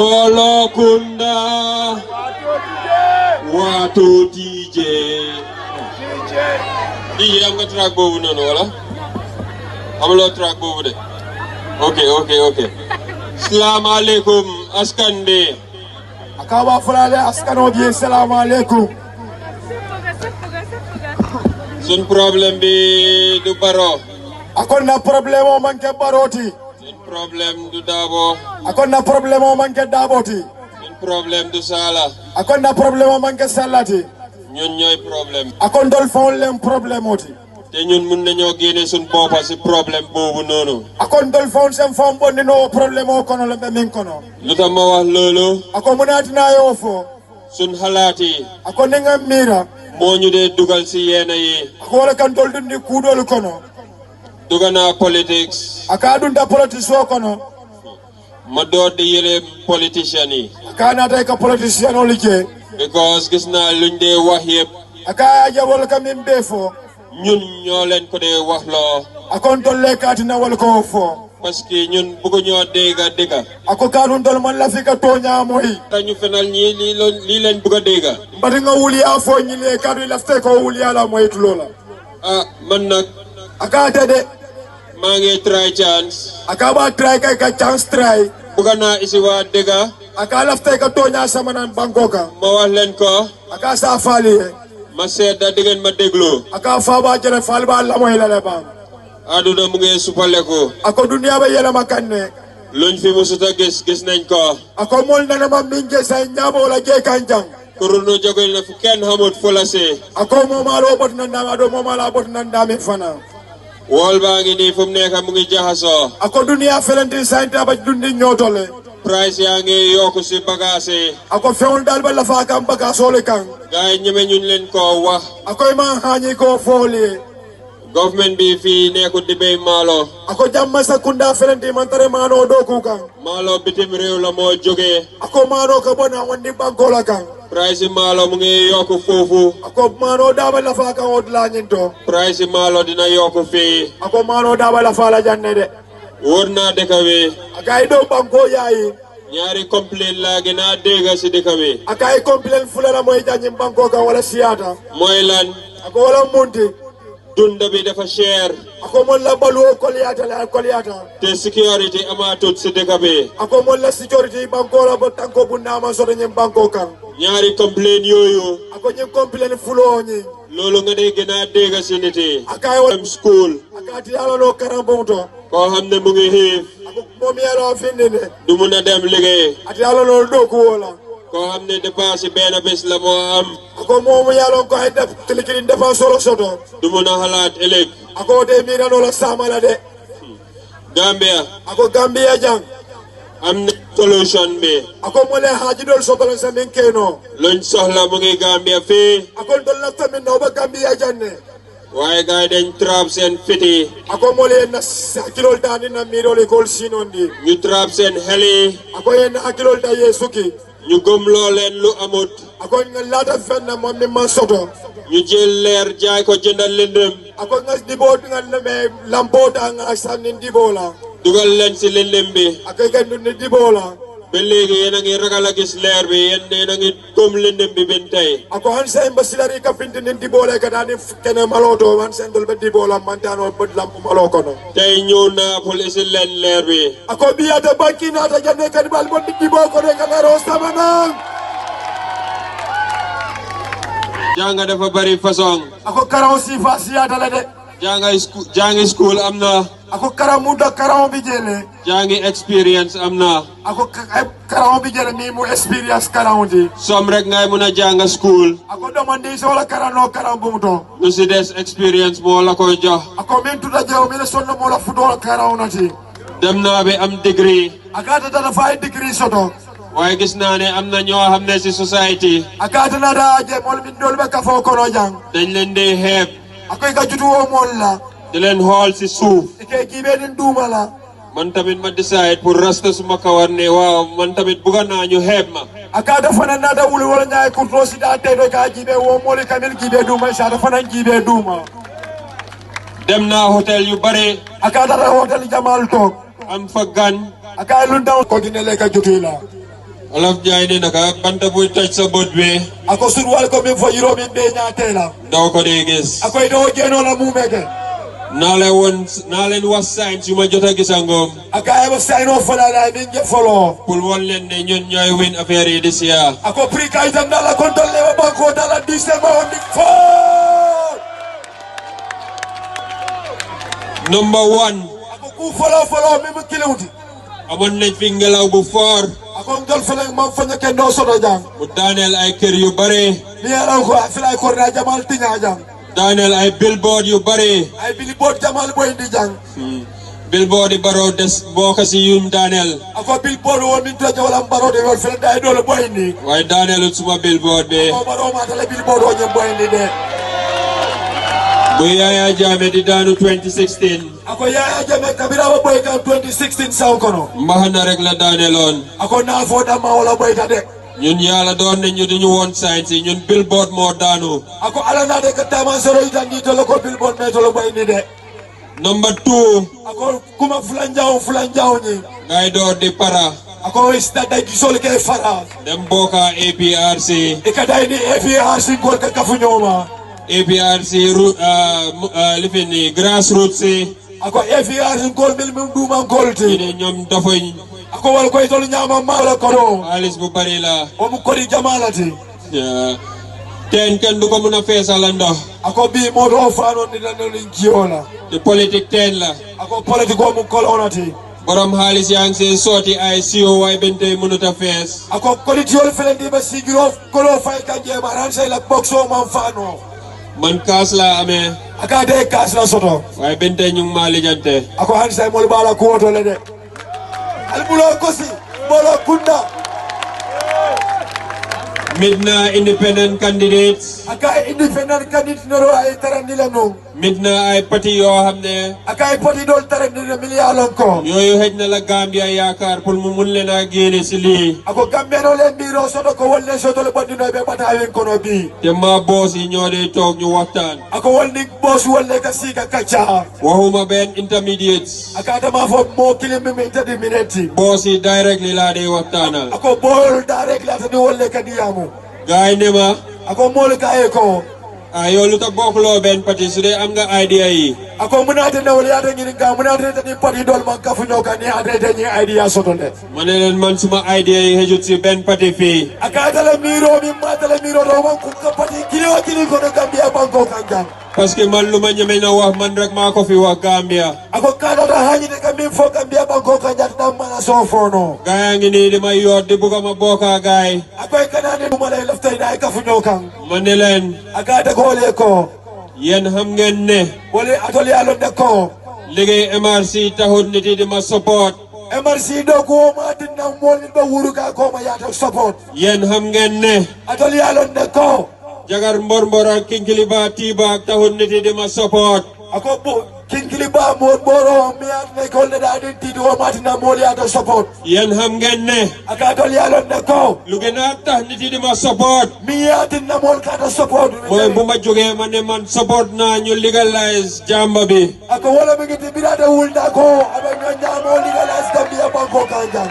Bolokunda Watu DJ DJ am nga track boobu noonu wala amuloo track boobu de ok Assalamu alaikum askan bi akawa fulale askano bi assalamu alaikum sun problème bi du baro akon na problème o manke baroti sun problème du dabo akon na problème o manke daboti sun problème du sala akon na problème o manke salati ñun ñooy problème akon dol fon lem problème oti te ñun mun nañoo génne sun boppa ci problème boobu noonu akon dol fon sem fon bonni no problème o kono le be min kono lu tax ma wax loolu akon munatina yo fo sun xalaat yi akon nga mira moo ñu dee dugal ci yeena yi akon kan dol dundi kudol kono dugana politics akadun da politics o kono ma door di yële politician yi akana tay ka politician o liggéey because gis naa luñ dee wax yëpp akaya jabol kam min be fo ñun ñoo leen ko dee wax loo akon tolle katina wal ko fo parce que ñun bëgg ñoo dégga ako kanun dol man la fi ka toña moy ñu fenal ñi lii leen bëgg a dégga mbati nga wuli a fo ñi le kadu lafte ko wuli ala moy tulola man nag akata de maa ngi try chance akaba try kay ka chance try bëgg naa isi waa dégga aka lafte ka toña samanan bankoka ma wax leen ko aka sa fali ma seeda di ngeen ma déglu aka fa ba jere fal ba la moy la le ba aduna mu ngi supaleku ako dunia ba yela makanne luñ fi musuta gis nañ ko ako mol na ma minge say nyabo la je kanjang kuruno jogo na fu kenn xamut folase ako mo malo bot na ndama do mo mala bot na ndame fana wol baa ngi nii fu mu nekk mu ngi jaxasoo ako dunia felenti saynta ba dundi ñotole price yaa ngi yokku si bagage ako fewn dal ba la fa kam bagage ole kan gaay ñeme ñun leen ko wax ako ma hañi ko foli government bi fii nekkut di béy maalo ako jamma sakunda felenti mantare mano do ku kan maalo bitim réew la moo jógee ako mano ko bona wandi banko la kan price maalo mu ngi yokku foofu ako mano da ba la fa kan od la ñinto price maalo dina yokku fii ako mano da ba la fa la janne de wóor naa dëkk bi akay do banko yayi ñaari complaint laa gën a dégg si dëkk bi akay complaint fulala moy janni banko kan wala siata mooy lan ako wala munti dunda bi dafa cher ako mon la balu koliyata la koliyata te security amatut si dëkk bi ako mon la security banko la ba tanko bu nama so ñem banko kan ñaari complaint yooyu ako ñem complaint fulo ñi loolu nga dee gën a dégg si nit yi akay wala school akati yalla no karam bonto koo xam ne mu ngi xiif ako mom yalla findine du mun a dem liggéey ati yalla no do ko wala koo xam ne dépense benn bés la moo am ako mom yalla ko ay def telikini défense solo soto du mun a xalaat ëllëg ako de mi no la samala de Gambia ako Gambia jang am na solution bi ako mo le haji dol soto la samin keno luñ soxla mu ngi Gambia fii ako dol la tamin no ba Gambia janne waaye gaay dañ trap seen fiti ako mo le na kilol dani na mirole kol sinondi ñu trap seen xel yi ako yen akilol da yesuki ñu gëmloo leen lu amut ako nga lata fenna mom mi man soto ñu jël leer jaay ko jëndal lëndëm ako nga dibo nga leme lampota nga sanni dibo la dugal leen si lëndëm bi ako nga ni dibo la ba léegi yéen a ngi ragal a gis leer bi yéen a ngi gëm lëndëm bi ben tey ako han sa embasilari kapinte ni dibo la ka dani kene maloto han sa ndol be dibo la mantano bed lamp maloko no tey ñëw naa pour isi leen leer bi ako biyata banki na ta jande kan bal bon dibo ko de ka ro samana jàng dafa bari façon ako karaw si fasiyata la de jàngi school am na ako karamu da karaw bi jele jàngi experience am na ako karaw bi jele mi mu experience karaw di som rek ngay mun a jàng school ako domandi so la karano karam bumuto lu si des experience moo la koy jox ako min tuta jew mi sonno mo la fudo karaw nati dem naa bi am degree akata da fay degree soto waaye gis naa ne am na ñoo xam ne si society akata na da je mol min dol be ka fo kono jang dañ leen di xeeb akoy ka jutu wo mol la di leen xool si suuf ke kibe din duma la man tamit ma decide pour rasta suma kawar ne waaw man tamit bëgg naa ñu xeeb ma akata fana na da wul wala nyaay ko to si da te do ka jibe wo mol kamil kibe duma sa da fana jibe duma dem naa hôtel yu bare akata da hotel jamal tok am fa gan akay lu ndaw ko dina le ka jutu la Olaf Jaine naka banta buy toj sa bot bi ako surwal ko min fo yiro min be ñaatela daw ko dee gis ako do geno la mu meke naa leen wax signs yu ma jot a gisangom aka e sign off la la min je folo pour won leen ne ñun ñooy win affaire yi this year ako pri kay tan la kontol le banko dala December on the 4 number 1 ako ku folo mi mu kilewuti amoon nañ fi ngelaw bu fort ako ngol fele mam fanya ken do soto jang mu daaneel ay kër yu bare ni ala ko afila ko na jamal tinya jang daaneel ay billboard yu bare ay billboard jamal boy ndi jang billboard yi Barrow des bokk si yum daaneel ako billboard wo min to wala Barrow de wol fele day do le boy ndi waaye daaneelut suma billboard bi ko Barrow ma tele billboard wo ñem boy ndi de bu Yaya Jammeh di daanu 2016 ako Yaya Jammeh kabira wa boy kan 2016 saw kono mbaxana rek la daaneeloon ako na fo dama wala boy ta de ñun yàlla doon nañ ñu duñu woon signs yi ñun billboard moo daanu ako ala na de ka tama soro itan ni to ko billboard me to lo boy ndi de number 2 ako kuma fulanjaaw ni ngay door di para ako ista day gisol ke fara dem bokka APRC e ka day ni FARC gol ka kafu ñoma APRC lifini grassroots yi ako FARC gol mel mum duma golti ñu ne ñoom dafañ ako wal koy tol ñama mala kono xaalis bu bari la o mu kodi jamalati teen kenn du ko mën a feesal ndox ako bi mo do faano ni na ni jiola te politique teen la ako politique o mu kolonati borom xaalis yaa ngi see sooti ay siyo waaye benn tey mënut a fees ako kolitiol felendi ba sigiro kolo fay kanje maran say la boxo man faano man kaas laa amee aka de kas la soto waaye benn tey ñu ngi maa lijante ako han say mol bala ko to le de albulo kosi bolo kunda Midna independent candidates aka independent candidate no ay tarandi la no midna ay parti yoo xam ne aka ay poti dol tarandi la million ko yooyu xëj na la Gambia yaakaar pour mu mun leen a génne si lii ako Gambia no len biro soto ko wolle soto le bandi no be batawen kono bi te ma boos yi ñoo dee toog ñu waxtaan ako wolni boss wolle ka sika kacha waxuma benn intermediates aka dama fo mo kilim mi intadi mineti boos yi directly laa dee waxtaanal ako bol direct la tani wolle ka diamu gaay ne ma ako mol ka e ko yow lu tax bokkuloo benn parti su dee am nga idea yi ako munate na wala ata ngi nga munate tani pati dol man ka fu ñoka ni ade tani idea soto de ma ne leen man suma idea yi xëjut si benn parti fii aka tala miro mi ma tala miro do man ku ka pati kili ko no Gambia banko kanjang parce que man lu ma ñeme na wax man rek maa ko fi wax Gambia ako kada da hanyi de ka min fo Gambia banko kanjang tam mala so fono gaay a ngi nii di ma yoot di bugg a ma bokkaa gaay ako kana ne duma lay laftay da ka fu ñokan ma ne leen aka ta gole ko yéen xam ngeen ne wala atoli alo de ko liggéey MRC taxut nit yi di ma support MRC do ko ma dinna mol ba wuru ka ko ma yata support yéen xam ngeen ne atoli alo de ko jagar mbor ak kinkiliba tiba taxut nit yi di ma support ako bo kinkili ba mo boro mi at ne ko le da din ti do ma dinna mol yata support yéen xam ngeen ne aka atoli alo de ko lu gën a tax nit yi di ma support mi ya dinna mol ka ta support mooy bu ma jógee ma ne man support naa ñu legalize jàmba bi ako wala mi ngi birade wulda ko abe no nyamo legalize Gambia banko kanjang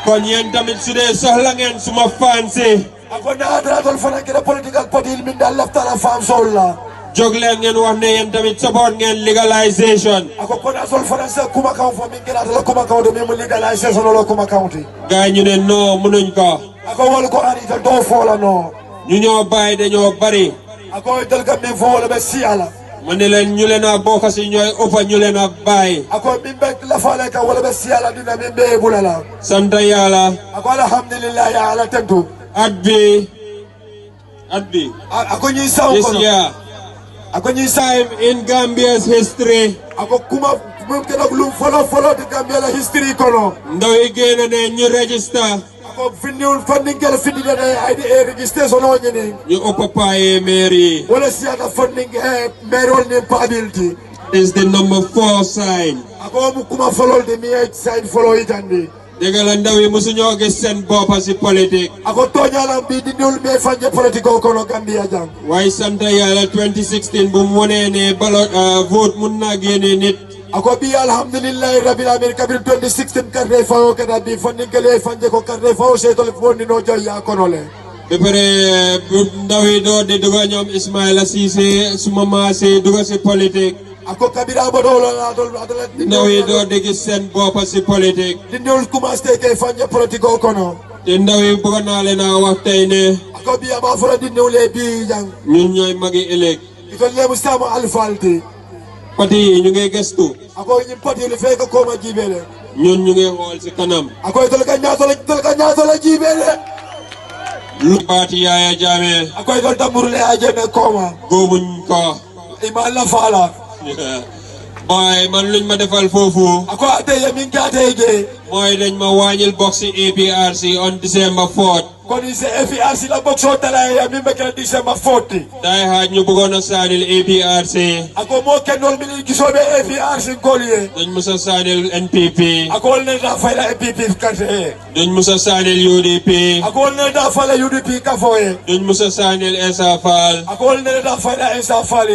kon yéen tamit su dee soxla ngeen suma fansi ako na dara tol fana kira political party min dal laftara fam solla jóg leen ngeen wax ne yéen tamit support ngeen legalization ako kona sol fana sa kuma kaw fo min kira la kuma kaw de mi mu legalize solo la kuma kawti gaay ñu ne non mënuñ ko ako wal ko ari ta do fo la no ñu ñoo bàyyi dañoo bari ako dal kam min fo wala be siala ma ne leen ñu leen a bokk si ñooy ëppa ñu leen a bàyyi ako min be la fale ka wala be siala dina min be bulala sant yàlla ako alhamdulillah ya ala tentu at bi ako ñi saw this ko year ako ñi sa time in Gambia's history ako kuma mum kena lu follow de Gambia la history kono ndaw yi génn ne ñu register ako finniul funding kala findi de ay di registration o ñene ñu ëppa paaye maire yi wala siata funding merol ni pability is the number 4 sign ako mu kuma follow de mi sign follow itandi dégg la ndaw yi mosu ñoo gis seen boppa si politique ako toñala bi di ñul me fanje politique ko kono Gambia jam waaye sant yàlla 2016 bu mu wonee ne ballot vote mun naa génne nit ako bi alhamdulillahi rabbil alamin kabir 2016 karre fawo kada bi fandingale fanje ko karre fawo setol fondi no joya konole ba pare ndaw yi door di duga ñoom Ismaila Ceesay suma maase duga si politique ako kabira bodolo adol ndaw yi door di gis seen boppa si politique dindul commencé ke fanje politique o kono te ndaw yi bëgg naa leen a wax tey ne ako bi aba fora dindule bi jang ñun ñooy magi ëllëg ito lemu sama alfalti pati yi ñu ngi gëstu ako ñim pati li feka ko ma jibele ñun ñu ngi xool si kanam ako ito ka nyaato la jibele lu baati Yaaya Jammeh ako ito tamurule ajeme koma góobuñ ko ima la fala boy man luñ ma defal foofu ako ate yamin ka ate mooy dañ ma wàññil box si APRC on December 4th koni se FRC la boxo tala yamin be kala December 40 day haaj ñu bëggoon a saanil APRC ako mo kenol mi gisobe FRC kolye dañ musa saanil NPP ako ne da fayla MPP karte dañ musa saanil UDP ako ne da fayla UDP kafoye dañ musa saanil Essa Faal ako ne da fayla Essa Faal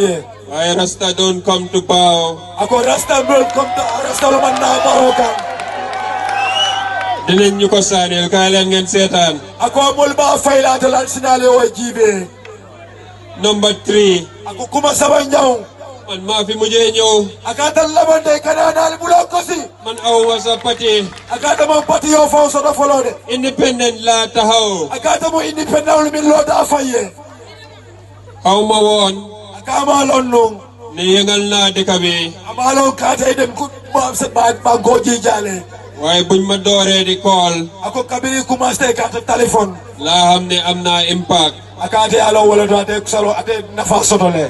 waaye Rasta don't come to bow ako Rasta don't come to Rasta lo man na baroka dinañ ñu ko saanil kaay leen ngeen seetaan ako mol ba fayla to lan sinale o jibe number 3 ako kuma saban nyaw man maa fi mujjee ñëw akata labande kana dal bulo kosi man aw wasa pati akata mo pati yo fo so do folode independent la taxaw akata mo independent min lo da faye xaw ma woon akama lonno ne yëngal naa dëkk bi amalo kata dem ku ba go ji jale waaye buñ ma dooree di call ako kabiri commencé kata téléphone laa xam ne am naa impact akate alo wala do ate salo ate nafa sotole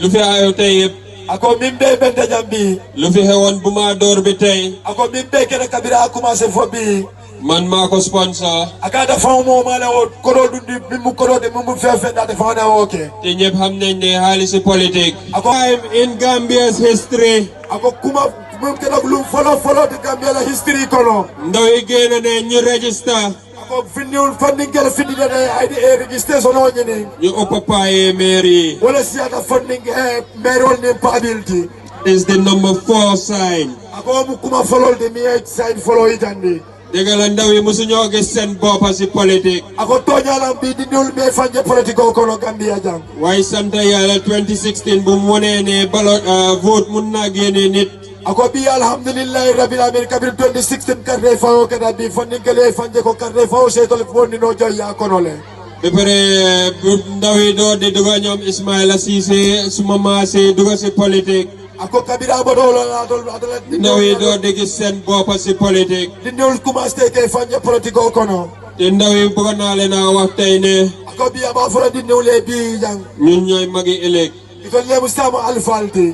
lu fi ayo tey yëpp ako mimbe bente jambi lu fi xewoon bu ma door bi tey ako mimbe kene kabira commencé fo bi man maa ko sponsor akata faw mo mala o kodo dundi bimu kodo de mumu fefe da defa na oke te ñëpp xam nañ ne xaalisi politique time in Gambia's history ako kuma mum kena lu follow de Gambia la history kono ndaw yi génn ne ñu register ako finniul funding gel findi de ID registration o nyini ñu occupy mairie wala siata funding mayor ni pabilti is the number 4 sign ako mu kuma follow de mi sign follow itandi dëgg la ndaw yi musu ñoo gis seen boppa si politique ako toñalam bi di ñul me fanje politique o kono Gambia jang waaye sant yàlla 2016 bu mu wonee ne ballot vote mun naa génne nit ako bi alhamdulillahi rabbil alamin kabir 2016 karre fawo kada bi fandingale fanje ko karre fawo setol fondi no joya konole ba pare ndaw yi door di duga ñoom Ismaila Ceesay suma maase duga si politique ako kabira bodolo adol ndaw yi door di gis seen boppa si politique dindul commencé ke fanje politique o kono te ndaw yi bëgg naa leen a wax tey ne ako bi aba fora dindule bi jang ñun ñooy magi ëllëg ito lemu sama alfalti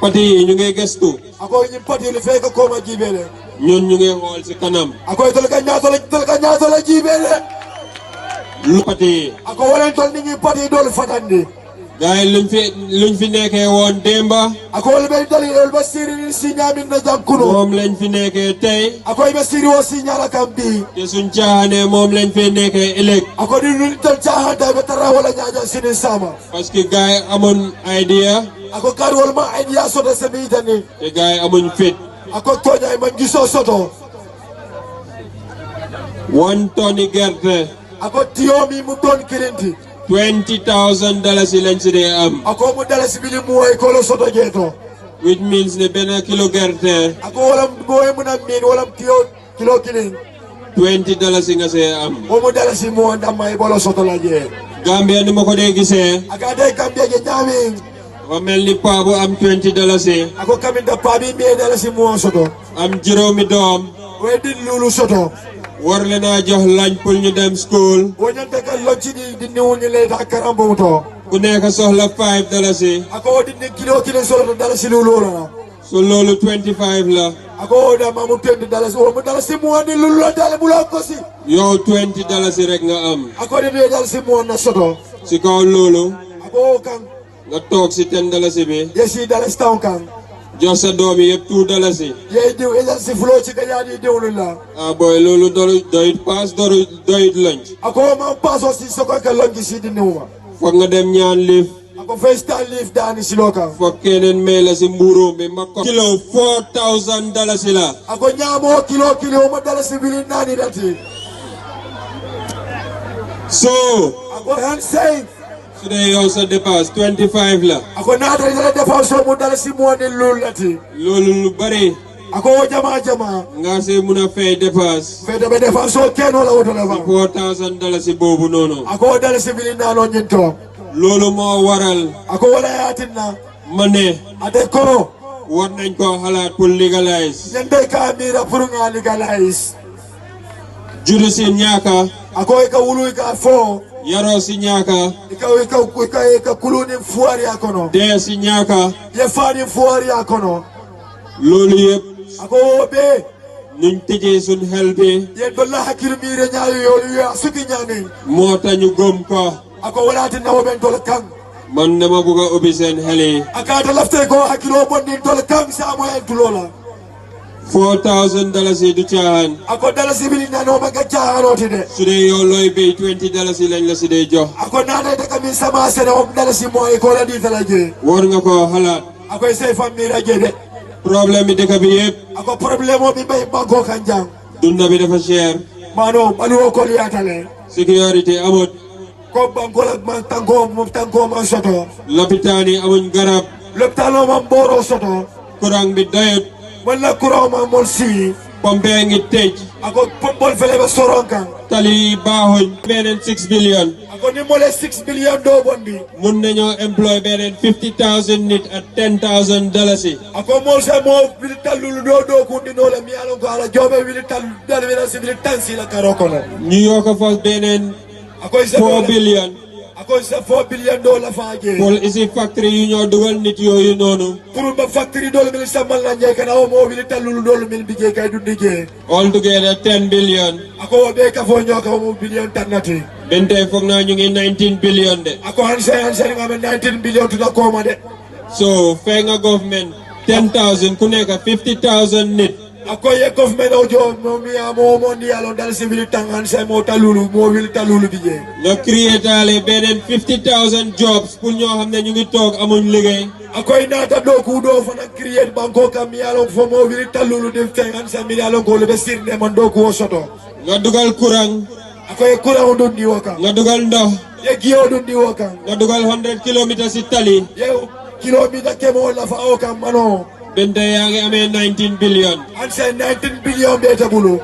pati yi ñu ngi gëstu ako ñim pati li feka ko ma jibele ñun ñu ngi xool si kanam ako ito ka nyaato la jibele lu pati yi ako walen tol ni pati dol fatandi gaay luñ fi nekkee woon démba ako wala be dali el basiri ni sinyamin na jankuno moom lañ fi nekkee tey ako be siri o sinyala kambi te suñ caaxaane moom lañ fi nekkee ëllëg ako di lu tol caahanta be tara wala nyaaja sinin sama parce que gaay amoon idea ako kar wala ma idea soto semi tani te gaay amuñ fit ako toñay man giso soto 1 tonni gerte ako tiyomi mu ton kirinti $20,000 lañ si dee am ako mu dala sibili mu way ko lo soto jeto which means ne benn kilo gerte ako wala boy mu na min wala kilo kilin $20 nga see am o mu dala si mu ndam may bolo soto la je Gambia ni ma ko dee gisee aga de Gambia je nyami wa mel ni paa bu am $20 ako kaminda pabi mi dala si mu soto am juróomi doom we din lulu soto war leen a jox lañ pour ñu dem school wonyante ka lochi di niwuni le ta karambo to ku nekk soxla $5 ako di kilo solo dala si lulu la so loolu 25 la ako da mamu $20 o mu dala si mu andi lulu dala bu la ko si yow $20 rek nga am ako di dala si mu na soto si kaw loolu ako kan nga toog si $10 bi yesi dala stan kan jox sa doom yi yëpp $2 ye diw ejal si flo ci kanya di diwlu la ah boy loolu doyut paas doyut lunch ako ma paso si soko ka longi si di niwma foog nga dem ñaan liif ako ako first time live dani siloka fokkenen mela si mburu mi makko kilo $4,000 la ako nyamo kilo mo dala civil nani dati so ako han say today also dépasse 25 la ako nata dala dépense mo dala si mo ne lulati loolu lu bari ako jama nga se muna fay dépasse fe de dépense keno la woto la fa $4,000 boobu noonu ako dala civil nano nyinto loolu moo waral ako wala yatinna ma ne ate ko war nañ ko xalaat pour legalize ñande ka mira pour nga legalize judo si ñaaka ako ka wulu ka fo yaro si ñaaka ka kuluni fuari akono dee si ñaaka ye fani fuari akono loolu yëpp ako be nuñ tëjee suñ xel bi ye dolla hakir mire ñaayu yolu ya suki ñaani moo tax ñu gëm ko ako walati nawo ben dol kan man dama bëgg a ubbi seen xel yi akata lafte ko hakiro bondi dol kan sa mo en tulola $4,000 du caaxaan ako dala sibili nano maga jaaroti de su dee yow looy béy $20 lañ la si dee jox ako nana de kami sama sene om dala si moy ko la di talaje war nga ko xalaat ako sey fammi raje de problème bi dëkk bi yëpp ako problème o mi bay banko kanjang dunda bi dafa cher mano balu ko liatale sécurité amut ko banko la man tanko man soto lopitaan yi amuñ garab lopitalo man boro soto courant bi doyut wala courant man mol si pompe ngi tëj ako pompol fele be soronkan tali yi baaxuñ beneen 6 billion ako ni mole 6 billion do bondi mun nañoo employ beneen 50,000 nit at $10,000 ako mol sa mo wil talul do kundi no la mi alon ko ala jobe wil tal dal wil sibil tansi la karoko la ñu yokk fa beneen ako isa 4 billion ako isa 4 billion do la faaje pour isi factory yu ñoo dugal nit yooyu noonu pour ba factory do la mil samal la ñe kana o mo wil talul do mil bije kay du dige all together 10 billion ako be ka fo ñoka mo billion tanati bente foog naa ñu ngi 19 billion de ako hanse nga 19 billion to da koma de so fay nga government 10,000 ku nekk 50,000 nit ako ye government o jo mo mi amo mo ni alon dal civil tangan se mo wil talulu bije nga créer taale beneen 50,000 jobs pour ñoo xam ne ñu ngi toog amuñ liggéey ako inata do ku do fana create banko kam mi alon fo mo wil talulu de tangan se mi alon ko le be sirne man do ko soto nga dugal courant ako ye courant do ni waka nga dugal ndox ye giyo do ni waka nga dugal 100 kilomètres si tali ye kilometer kemo la fa o kam mano bente yaa ngi amee 19 billion anse 19 billion be tabulu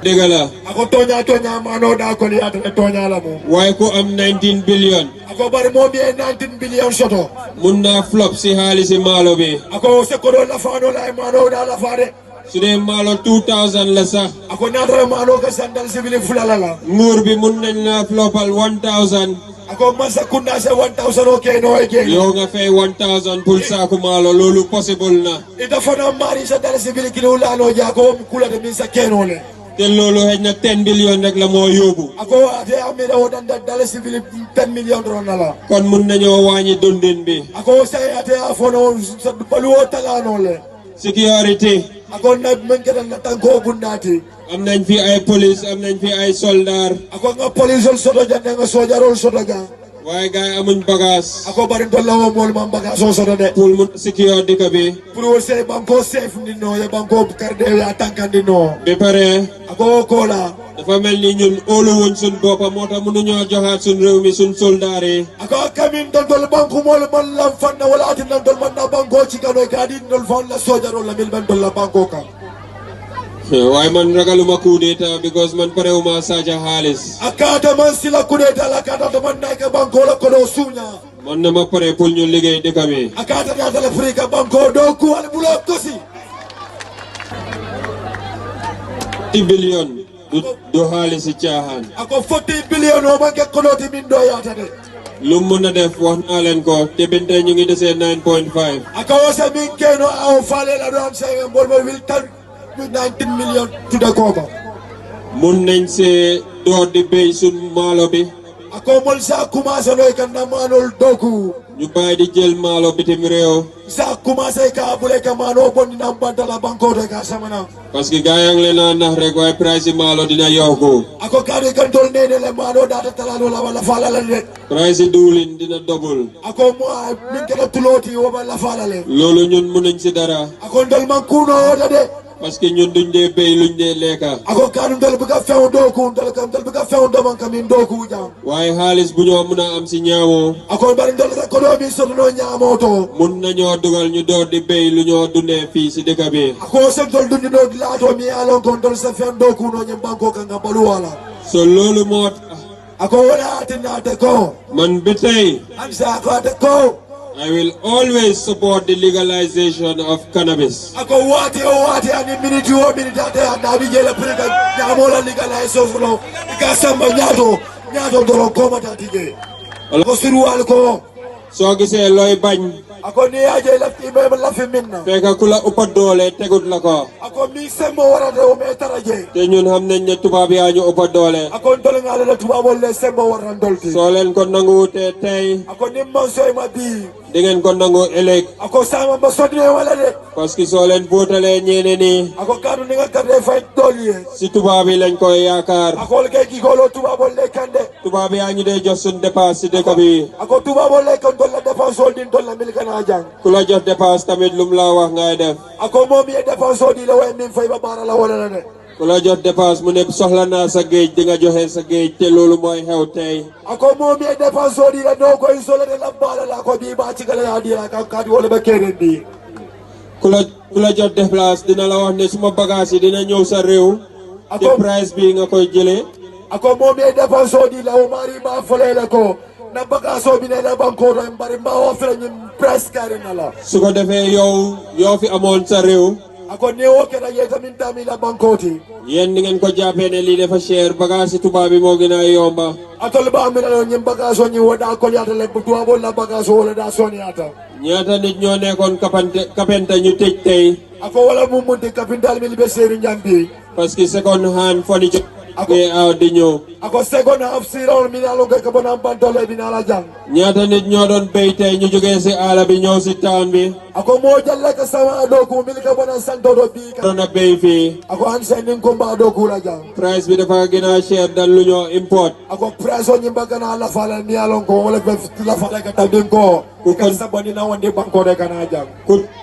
dëgg la ako tonya mano da ko li ata tonya la mo waaye ku am 19 billion ako bari mo bi 19 billion soto mun naa flop si xaalisi maalo bi ako se ko do la fa no la mano da la fa de su dee maalo 2,000 la sax ako natra mano ka sandal civil fulala la nguur bi mun nañ la flopal 1,000 ako masa kunda se 1000 okay no again yow nga fay 1,000 pour saaku maalo loolu possible na ita fana mari sa dal civil kilo la no ja ko kula de min sa keno le te loolu xëy na 10 billion rek la moo yóbbu ako ate amira o dan dal civil 10 million ron la kon mun nañoo wàññi dundin bi ako say ate afono sa balu o talano le sécurité ako na men kedan na tanko bundati am nañ fi ay police am nañ fi ay soldat ako nga police soto jande nga sojarol soto ga waaye gars yi amuñ bagage ako bari to lawo mol man baga so soto de pour mu sécurité dëkk bi pour wo se banko safe ni no ya banko karde ya tankandi no ba pare ako kola dafa mel ni ñun óoluwuñ suñ boppa moo tax mënuñoo joxaat suñ réew mi suñ soldat yi ako kamin dol banko mol man lam fanna wala atin dol man na banko ci kano kadi dol fan la sojarol la mil ban dol la banko ka waaye man ragaluma coup d'état because man parewuma saaja xaalis akata man sila kudeta la kata man naika banko la kodo sunya man na ma pare pour ñu liggéey dëkk bi akata ya la frika banko do ku al bulo kosi 40 billion du xaalis si caaxaan ako 40 billion o man ke kodo ti min do ya tade lu mun a def wax naa leen ko te binte ñu ngi desee 9.5 ako wasa min keno aw fale la do am say mbol mo wil tan 19 million to the cover mun nañ see door di béy suñ maalo bi ako mol sa commencé noy kan na manol doku ñu bàyyi di jël maalo bitim réew sa commencé ka bule ka mano bonni nam bantala banko de ka samana parce que gaa yaa ngi leen a nax rek waaye price yi maalo dina yokku ako kadu kan tol nene le mano data talalo la wala fala la net price yi diwlin dina double ako mo min kala tuloti wo la fala le loolu ñun mënuñ ci dara ako ndol man kuno da de parce que ñun duñ dee béy luñ dee lekka ako kadu ndol buga few doku ndol buga few do man kamin doku jam waaye xaalis bu ñoo mën a am si ñaamoo ako bari ndol ko do mi soto no ñaamo to mun nañoo dugal ñu door di béy lu ñoo dundee fii si dëkk bi ako se dol dundi no lato mi alon kon dol sa fen doku no ñam banko kan nga balu wala so loolu moo tax ako wala atinate ko man bi tey am sa ko ate ko I will always support the legalization of cannabis. ako wati o wati ani minute o minute ate anda bi jela prega ñamo la legalization fulo ka samba ñaato doro ko mata tige ko suru wal ko soo gisee looy bañ ako ni aje la fi be la fi minna fekk ku la ëppa doole tegut la ko ako mi sembo wara de o me taraje te ñun xam nañ ne tubaab yaa ñu ëppa doole ako ndol ngala la tuba bolle sembo wara ndolti soo leen ko nanguwutee tey ako nimman soy ma bi di ngeen ko nangu ëllëg ako sama ba sodne wala de parce que soo leen votalee ñeene nii ako kadu ni nga kade fay doli si tubaab yi lañ koy yaakaar ako le kay ki golo tuba bolle kande tubaab yaa ñu dee jox suñ dépasse si dëkk bi ako tuba bolle kan dol la dépense sol din dol la mil kana jang ku la jox dépasse tamit lum la wax ngay def ako moom ye dépense sol di la way min fay ba bara la wala la de ku la jox dépasse mu ne soxla naa sa géej di nga joxe sa géej te loolu mooy xew tey ako moom ye dépense sol di la no ko solo de la bara la ko bi ba ci gala ya di la ka kadi wala ba keren di ku la jox dépasse dina la wax ne suma bagage yi dina ñëw sa réew te price bi nga koy jëlee ako moom ye dépense sol di la o mari ba fole la ko na bagaso bi ne la banko do mbari ba o fere ñu price kari na la su ko defee yow fi amoon sa réew ako ne o kera ye tamin tami la bankoti yéen ni ngeen ko jàppee ne lii dafa cher bagage yi tubaab bi moo gën a yomba atol ba mi la ñu bagaso ñu wada ko yata le bu tuwa la bagaso wala da soni ata ñaata nit ñoo nekkoon kapente ñu tëj tey ako wala mu munti kapintal mi libe seri njambi parce que second hand furniture be out di ñëw ako second half siron mi nalo ka bona bantole bi nala jang ñaata nit ñoo doon béy tey ñu jógee si àll bi ñëw si town bi ako mo jalla ka sama do ko mi ka bona santo do bi ka doon a béy fii ako an sen ko ba do ko la jang price bi dafa gën a cher dan lu ñoo import ako price on yimba kana la fala mi alon ko wala be la fala ka tabin ko ko sabani na wonde banko de kana jang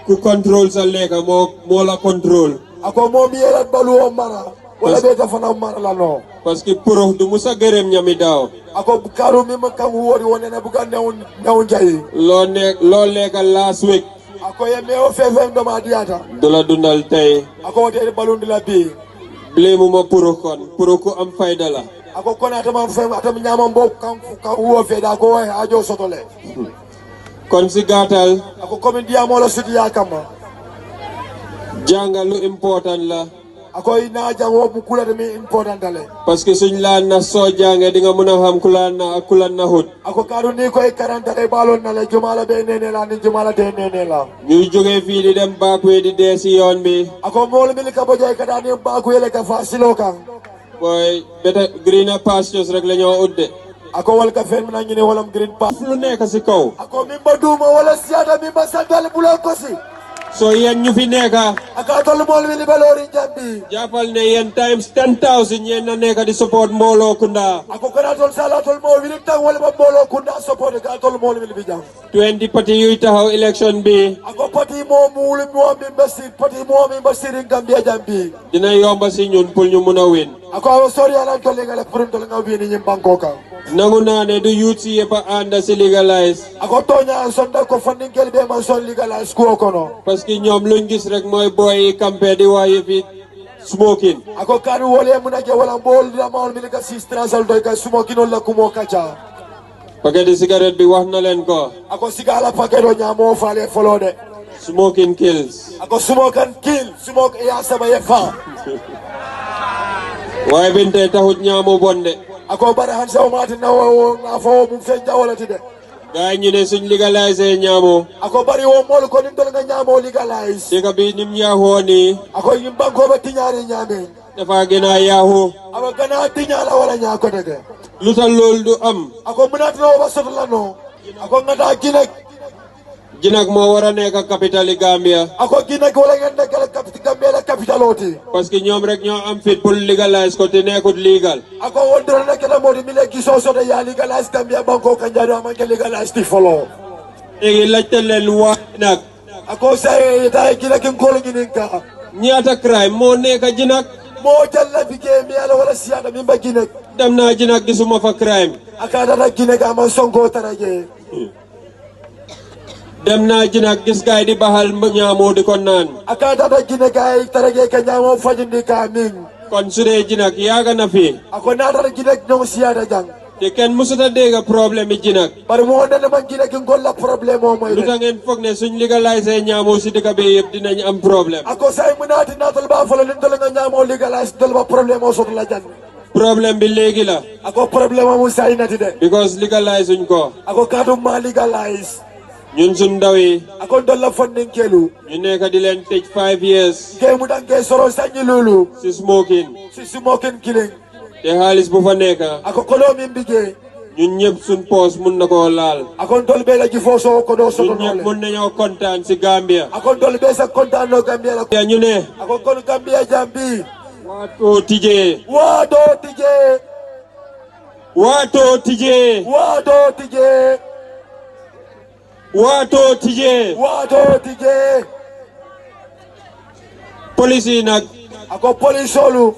ku control sa lekka moo la control ako mo mi yelat balu o mara wala be ka fana mara la no parce que porox du musa gërëm ñami daaw ako karu mi ma kan wori wona na buga newn jayi loo lekka last week ako ye me o fefe do ma diata du la dundal tey ako wote balundi la bi blame ma porox kon porox ku am fayda la ako kona atama fem atam nyama mbok kan wo fe da ko ajo sotole kon si gàttal ako komin diamo la sudi yakama jàngal lu important la ako ina jango bu kula de mi important dale parce que suñ laan na soo jàngee di nga mën a xam kulaan na ak kulaan na hut ako kadu ni koy karanta de balon na le jumala be nene la ni jumala de nene la ñuy jógee fii di dem baakuwe di dee si yoon bi ako mol mi ka bojoy ka dani baku yele ka fasilo kan booy beta greener pastures rek la ñoo udde ako wal ka fen na ngine walam green pass lu nekk si kaw ako mi baduma wala siada mi basandal bulo kosi so yéen ñu fi nekka aka tol mol mi balori jambi jàppal ne yéen times 10,000 yéen na nekka di support Mbooloo Kunda ako kana tol sala tol mo wi tan wala ba Mbooloo Kunda support ka tol mol mi bi jam 20 parti yuy taxaw election bi ako pati mo mul mo mi basir pati mo mi basir Gambia jambi dina yomba si ñun pour ñu mun a win ako sorry ala tol ngale pour tol nga wi ni banko ka nangu naa ne du youth si yëpp a ànd si legalize ako tonya sonda ko fandin kel be man son legalize ko kono parce que ñoom luñ gis rek mooy booy campé di waaye fi smoking ako kanu wole mun ake wala bol la maul mi ka sistra sal doy ka smoking la kumo kacha paquet de cigarette bi wax na leen ko ako sigala paquet o nyamo fale folode smoking kills ako smoke and kill smoke ya saba yefa waaye binte taxut ñaamu bonde ako bara han saw mati na wo na fo mu fe jawala tide gaay ñu ne suñ legalize ñaamu ako bari wo mol ko nim tol nga ñamo legalize dëkk bi nim yaahoo nii ako yim banko ba tiñaari ñame dafa gën a yaahu aba gana tiñala wala ñako dege lutal loolu du am. ako munatino wa sotla no ako ngata ginek Jinak moo war a nekk capitali Gambia. ako ginek wala ngeen nekkal Gambia la capitaloti parce que ñoom rek ñoo am fit pour legalize ko te nekkut legal. ako wondoro nekk na modi mi leki so so de ya legalize Gambia banko kanjado amanke legalize ti follow léegi laajte leen waa Jinak ako say tay ginek ngol ngininka ñaata crime moo nekk Jinak. mo jalla bige mi ala wala siyada min ba ginek dem naa Jinak gisuma fa crime. aka dara ginek ama sonko taraje dem naa Jinak gis gaay di baxal ñaamoo di ko naan. aka dara ginek ay taraje ka ñaamo fajindi ka min kon su dee Jinak yaaga na fi. ako na dara ginek no siyada jang te kenn musuta dégg problème yi Jinak. bari mo wonde man ginek ngol la problème o moy lu tax ngeen foog ne suñ legalize ñaamoo si dëkk bi yëpp dinañ am problème. ako say munati natal ba folo len dol nga ñaamo legalize dol ba problème o sot la jang problème bi léegi la. ako problème mo say nati de because legalize suñ ko. ako kadu ma legalize ñun suñ ndaw yi. ako dol la fondin kelu ñu nekk di leen tëj 5 years. ke mu dange soro sañi lulu si smoking. si smoking killing te xaalis bu fa nekk. ako kolo min bige ñun ñëpp suñ poos mun na koo laal. ako dol be la jifo so ko do so ñun ñëpp mun nañoo kontaan si Gambia. ako dol be sa kontaan no Gambia la ñu ne. ako kon Gambia jambi waatoo tijjee. wado tije waatoo tijjee. wado tije waatoo tijjee. wado tije police yi nag. ako polisolu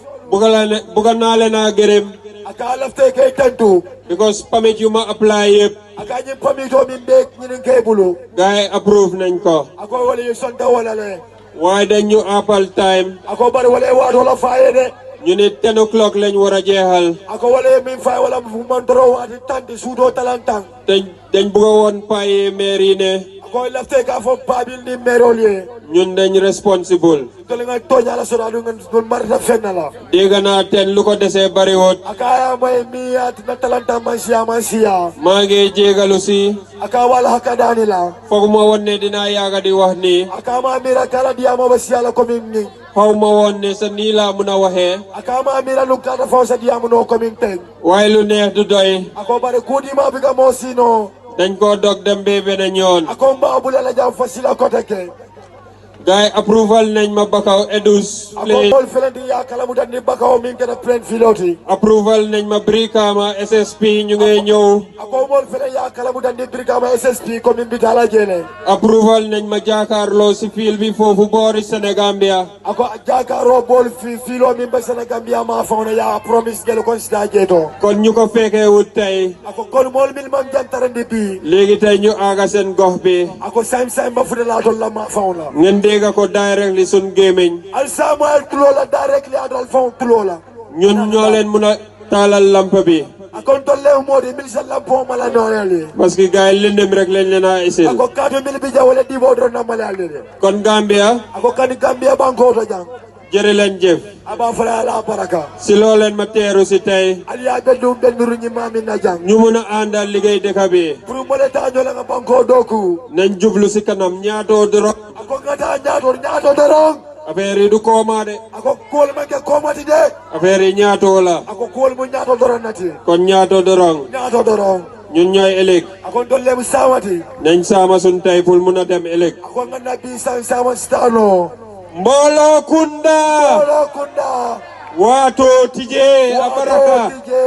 bugal naa leen a gërëm. aka lafte kay tantu because permit yu ma apply yëpp. aka ñim pamito min be ñinin kay bulu gars yi approve nañ ko. ako wala yu sonta wala le waaye dañ ñu appal time. ako bari wala wado la faye de ñu ne 10 o'clock lañ war a jeexal. ako wala min faye wala fu man doro wati tanti sudo talantang dañ bëgg woon paye maire yi ne. ako lafte ka fo babil ni merol ye ñun dañ responsible. dol nga toña la soda du nga dol marta fenna la dégg naa 10 lu ko desee bariwut. aka ya moy mi at na talanta mansia maa ngi jégalu si. aka wala hakadani la foog ma woon ne dinaa yaaga di wax nii. aka ma mira kala dia mo basia la komin ni xaw ma woon ne sa nii laa mun a waxee. aka ma mira lu kada fo sa dia mo no komin ten waaye lu neex du doy. ako bare kudi ma biga mo sino dañ koo dog dem bee beneen yoon. ako mba bula la jam fasila kotake gars yi approval nañ ma Bakaw Edus ako plane. bol felendi ya kala mu dan ni bakaw min kana plan filoti approval nañ ma Brikama SSP ñu ngi ñëw. ako bol fele ya kala mu dan ni brigama SSP ko min bitala jele approval nañ ma jàkkaarloo si fiil bi foofu boori Sénégambia. ako jakaro bol filo min be Senegambia ma fauna ya promise gel kon sta jeto kon ñu ko fekkee wut tey. ako kon mol min man jantarandi bi léegi tey ñu aaga seen gox bi. ako sam ba fudela to la ma fauna ngeen dégg ko directly sun gémmiñ. al samuel tulola directly adal faun tulola ñun ñoo leen mun a taalal lampa bi. akon tolle modi mil sallam po mala noneli parce que gars yi lëndëm rek lañ leen a isil. ako kato mil bi jawale di bodro na mala alde kon Gambia. ako kan Gambia banko to jang jërë leen jëf. aba fala la baraka si loo leen ma teeru si tey. aliya bedum ben nuru ni mami na jang ñu mun a àndal liggéey dëkk bi. pour mo le ta ñola nga banko doku nañ jublu si kanam ñaatoo dorog. ako ngata ñaato dorong affaire yi du kooma de. ako kol ma ke komati de affaire yi ñaatoo la. ako kol mu ñaato doron nati kon ñaatoo dorong. ñaato dorong ñun ñooy ëllëg. ako dolle mu sawati nañ saama sun tey pour mun a dem ëllëg. ako ngana bi sama stano Mbooloo Kunda. Olo kunda Waatoo tijjee a baraka. Wato tije